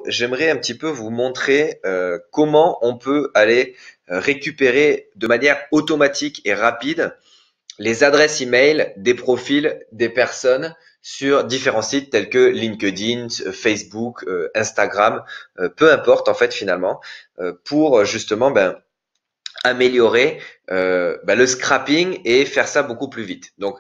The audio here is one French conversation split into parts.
j'aimerais un petit peu vous montrer comment on peut aller récupérer de manière automatique et rapide les adresses email des profils des personnes sur différents sites tels que LinkedIn, Facebook, Instagram, peu importe en fait finalement, pour justement améliorer le scrapping et faire ça beaucoup plus vite. Donc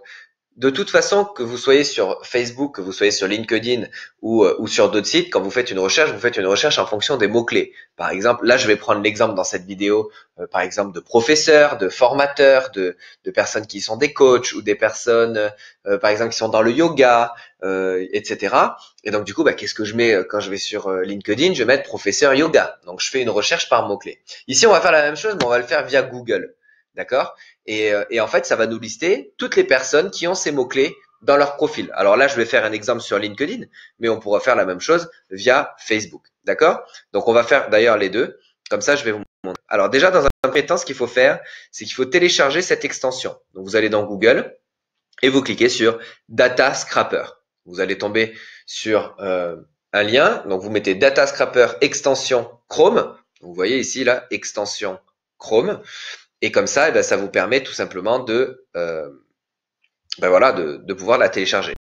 de toute façon, que vous soyez sur Facebook, que vous soyez sur LinkedIn ou sur d'autres sites, quand vous faites une recherche en fonction des mots-clés. Par exemple, là, je vais prendre l'exemple dans cette vidéo, par exemple, de professeurs, de formateurs, de personnes qui sont des coachs ou des personnes, par exemple, qui sont dans le yoga, etc. Et donc, du coup, qu'est-ce que je mets quand je vais sur LinkedIn? Je vais mettre professeur yoga. Donc, je fais une recherche par mots-clés. Ici, on va faire la même chose, mais on va le faire via Google. D'accord? Et en fait, ça va nous lister toutes les personnes qui ont ces mots-clés dans leur profil. Alors là, je vais faire un exemple sur LinkedIn, mais on pourra faire la même chose via Facebook. D'accord? Donc, on va faire d'ailleurs les deux. Comme ça, je vais vous montrer. Alors déjà, dans un premier temps, ce qu'il faut faire, c'est qu'il faut télécharger cette extension. Donc, vous allez dans Google et vous cliquez sur Data Scrapper. Vous allez tomber sur un lien. Donc, vous mettez Data Scrapper extension Chrome. Vous voyez ici, là, extension Chrome. Et comme ça, ça vous permet tout simplement de pouvoir la télécharger.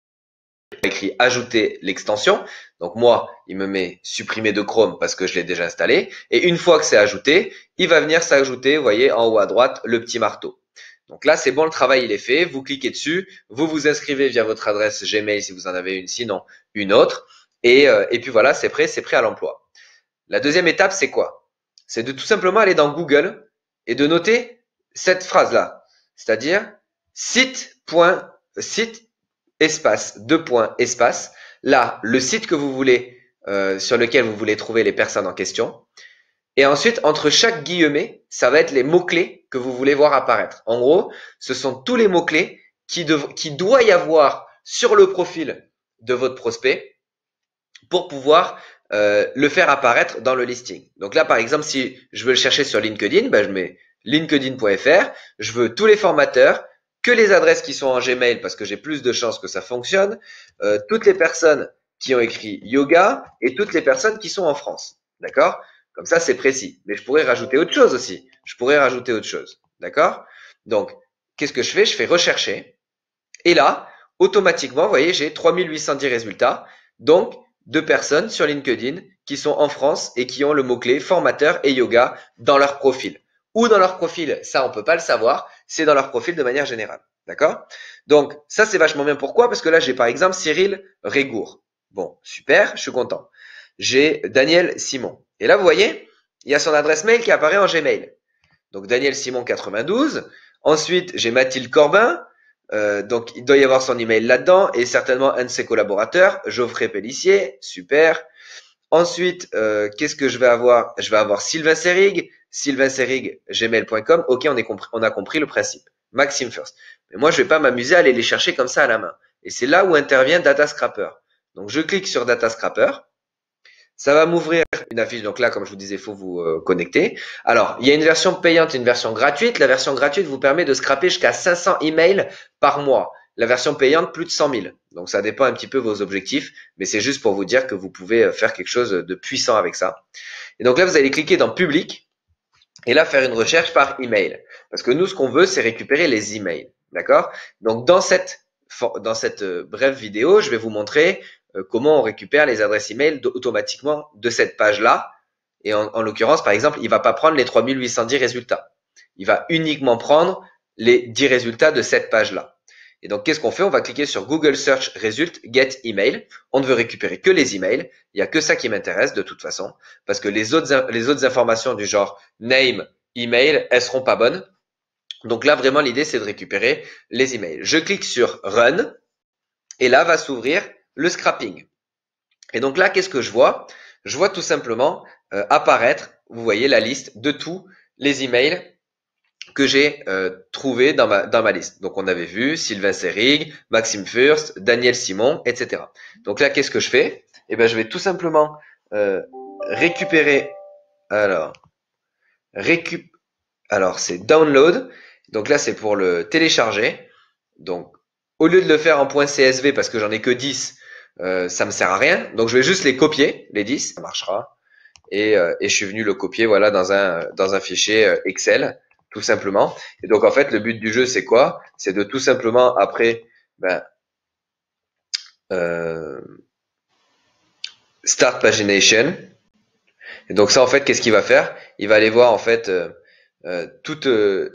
J'ai écrit ajouter l'extension. Donc moi, il me met supprimer de Chrome parce que je l'ai déjà installé. Et une fois que c'est ajouté, il va venir s'ajouter, vous voyez, en haut à droite, le petit marteau. Donc là, c'est bon, le travail, il est fait. Vous cliquez dessus, vous vous inscrivez via votre adresse Gmail si vous en avez une, sinon une autre. Et puis voilà, c'est prêt à l'emploi. La deuxième étape, c'est quoi? C'est de tout simplement aller dans Google et de noter cette phrase-là, c'est-à-dire site espace, deux points, espace. Là, le site que vous voulez, sur lequel vous voulez trouver les personnes en question. Et ensuite, entre chaque guillemet, ça va être les mots-clés que vous voulez voir apparaître. En gros, ce sont tous les mots-clés qui doit y avoir sur le profil de votre prospect pour pouvoir le faire apparaître dans le listing. Donc là, par exemple, si je veux le chercher sur LinkedIn, je mets linkedin.fr, je veux tous les formateurs, que les adresses qui sont en Gmail parce que j'ai plus de chances que ça fonctionne, toutes les personnes qui ont écrit yoga et toutes les personnes qui sont en France. D'accord? Comme ça, c'est précis. Mais je pourrais rajouter autre chose aussi. D'accord? Donc, qu'est-ce que je fais? Je fais rechercher. Et là, automatiquement, vous voyez, j'ai 3810 résultats. Donc, de personnes sur LinkedIn qui sont en France et qui ont le mot-clé formateur et yoga dans leur profil. Ou dans leur profil, ça on peut pas le savoir, c'est dans leur profil de manière générale. D'accord? Donc ça c'est vachement bien. Pourquoi? Parce que là j'ai par exemple Cyril Régour. Bon, super, je suis content. J'ai Daniel Simon. Et là vous voyez, il y a son adresse mail qui apparaît en Gmail. Donc Daniel Simon 92. Ensuite j'ai Mathilde Corbin. Donc, il doit y avoir son email là-dedans et certainement un de ses collaborateurs, Geoffrey Pellissier, super. Ensuite, qu'est-ce que je vais avoir? Je vais avoir Sylvain Serrig, gmail.com. Ok, on a compris le principe. Maxime First. Mais moi, je vais pas m'amuser à aller les chercher comme ça à la main. Et c'est là où intervient Data Scrapper. Donc, je clique sur Data Scrapper. Ça va m'ouvrir une affiche. Donc là, comme je vous disais, il faut vous connecter. Alors, il y a une version payante et une version gratuite. La version gratuite vous permet de scraper jusqu'à 500 emails par mois. La version payante, plus de 100 000. Donc, ça dépend un petit peu de vos objectifs. Mais c'est juste pour vous dire que vous pouvez faire quelque chose de puissant avec ça. Et donc là, vous allez cliquer dans Public. Et là, faire une recherche par email. Parce que nous, ce qu'on veut, c'est récupérer les emails. D'accord? Donc, dans cette brève vidéo, je vais vous montrer comment on récupère les adresses email automatiquement de cette page-là. Et en l'occurrence, par exemple, il va pas prendre les 3810 résultats. Il va uniquement prendre les 10 résultats de cette page-là. Et donc, qu'est-ce qu'on fait? On va cliquer sur Google Search Result Get Email. On ne veut récupérer que les emails. Il n'y a que ça qui m'intéresse de toute façon. Parce que les autres informations du genre name, email, elles seront pas bonnes. Donc là, vraiment, l'idée, c'est de récupérer les emails. Je clique sur Run. Et là, va s'ouvrir le scrapping. Et donc là, qu'est-ce que je vois? Je vois tout simplement apparaître, vous voyez, la liste de tous les emails que j'ai trouvés dans ma liste. Donc, on avait vu Sylvain Serrig, Maxime Furst, Daniel Simon, etc. Donc là, qu'est-ce que je fais? Eh bien, je vais tout simplement récupérer. Alors, c'est download. Donc là, c'est pour le télécharger. Donc, au lieu de le faire en .csv parce que j'en ai que 10, ça me sert à rien. Donc je vais juste les copier, les 10, ça marchera. Et je suis venu le copier voilà dans un fichier Excel tout simplement. Et donc en fait le but du jeu c'est quoi? C'est de tout simplement après euh, start pagination. Et donc ça en fait qu'est-ce qu'il va faire? Il va aller voir en fait toutes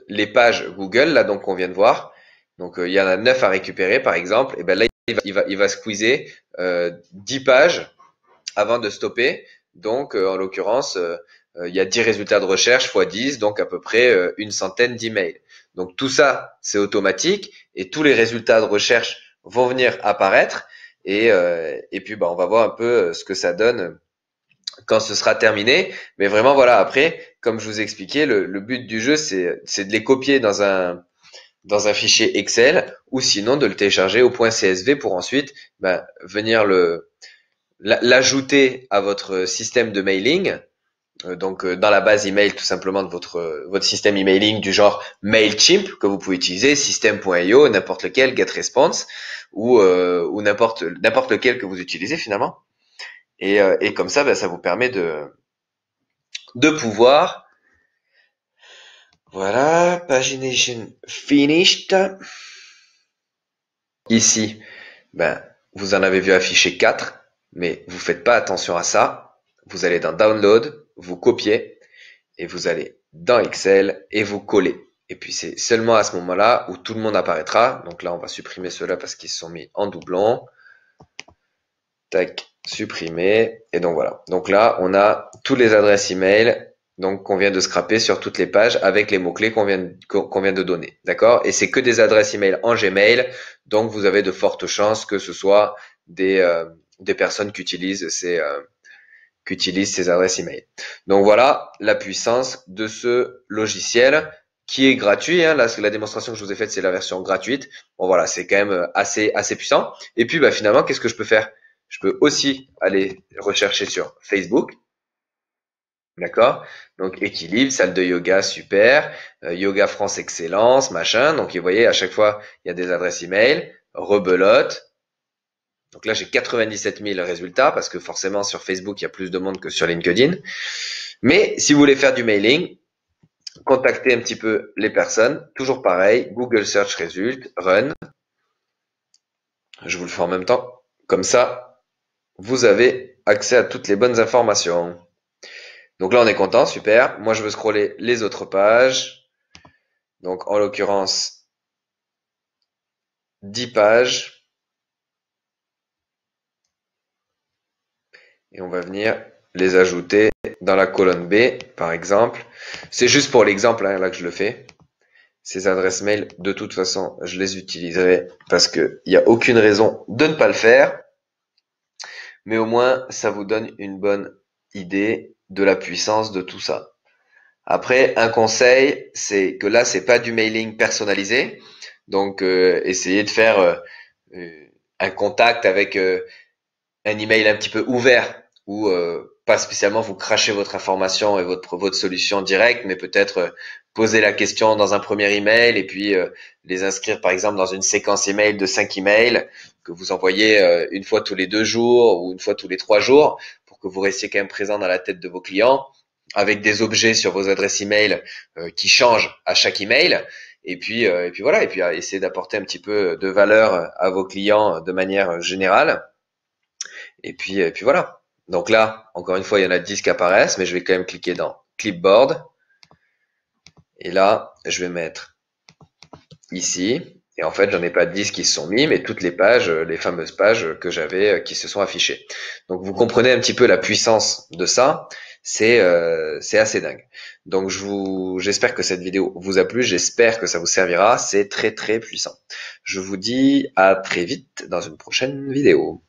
les pages Google là donc qu'on vient de voir. Donc il y en a 9 à récupérer par exemple. Et ben là il va squeezer 10 pages avant de stopper. Donc, en l'occurrence, il y a 10 résultats de recherche fois 10, donc à peu près une centaine d'emails. Donc tout ça, c'est automatique et tous les résultats de recherche vont venir apparaître. Et puis, on va voir un peu ce que ça donne quand ce sera terminé. Mais vraiment, voilà, après, comme je vous expliquais, le but du jeu, c'est de les copier dans un fichier Excel ou sinon de le télécharger au point CSV pour ensuite venir l'ajouter à votre système de mailing, donc dans la base email tout simplement de votre système emailing du genre Mailchimp que vous pouvez utiliser, system.io, n'importe lequel, GetResponse ou n'importe lequel que vous utilisez finalement. Et comme ça, ça vous permet de pouvoir, voilà, pagination finished. Ici, vous en avez vu afficher 4, mais vous faites pas attention à ça. Vous allez dans Download, vous copiez et vous allez dans Excel et vous collez. Et puis c'est seulement à ce moment-là où tout le monde apparaîtra. Donc là, on va supprimer ceux-là parce qu'ils se sont mis en doublon. Tac, supprimer. Et donc voilà. Donc là, on a toutes les adresses email donc qu'on vient de scraper sur toutes les pages avec les mots-clés qu'on vient de donner. D'accord? Et c'est que des adresses email en Gmail. Donc vous avez de fortes chances que ce soit des personnes qui utilisent ces adresses email. Donc voilà la puissance de ce logiciel qui est gratuit. Hein. Là, la démonstration que je vous ai faite, c'est la version gratuite. Bon voilà, c'est quand même assez puissant. Et puis finalement, qu'est-ce que je peux faire? Je peux aussi aller rechercher sur Facebook. D'accord? Donc équilibre, salle de yoga, super. Yoga France Excellence, machin. Donc vous voyez, à chaque fois, il y a des adresses email. Rebelote. Donc là, j'ai 97 000 résultats parce que forcément, sur Facebook, il y a plus de monde que sur LinkedIn. Mais si vous voulez faire du mailing, contactez un petit peu les personnes. Toujours pareil, Google Search Result, Run. Je vous le fais en même temps. Comme ça, vous avez accès à toutes les bonnes informations. Donc là, on est content, super. Moi, je veux scroller les autres pages. Donc, en l'occurrence, 10 pages. Et on va venir les ajouter dans la colonne B, par exemple. C'est juste pour l'exemple, hein, là que je le fais. Ces adresses mail, de toute façon, je les utiliserai parce qu'il n'y a aucune raison de ne pas le faire. Mais au moins, ça vous donne une bonne idée de la puissance de tout ça. Après, un conseil, c'est que là, c'est pas du mailing personnalisé. Donc, essayez de faire un contact avec un email un petit peu ouvert où pas spécialement vous crachez votre information et votre solution directe, mais peut-être poser la question dans un premier email et puis les inscrire par exemple dans une séquence email de 5 emails que vous envoyez une fois tous les 2 jours ou une fois tous les 3 jours pour que vous restiez quand même présent dans la tête de vos clients avec des objets sur vos adresses email qui changent à chaque email. Et puis voilà, et puis essayer d'apporter un petit peu de valeur à vos clients de manière générale. Et puis voilà. Donc là, encore une fois, il y en a 10 qui apparaissent, mais je vais quand même cliquer dans Clipboard. Et là, je vais mettre ici. Et en fait, j'en ai pas 10 qui se sont mis, mais toutes les pages, les fameuses pages que j'avais qui se sont affichées. Donc vous comprenez un petit peu la puissance de ça. C'est assez dingue. Donc j'espère que cette vidéo vous a plu. J'espère que ça vous servira. C'est très très puissant. Je vous dis à très vite dans une prochaine vidéo.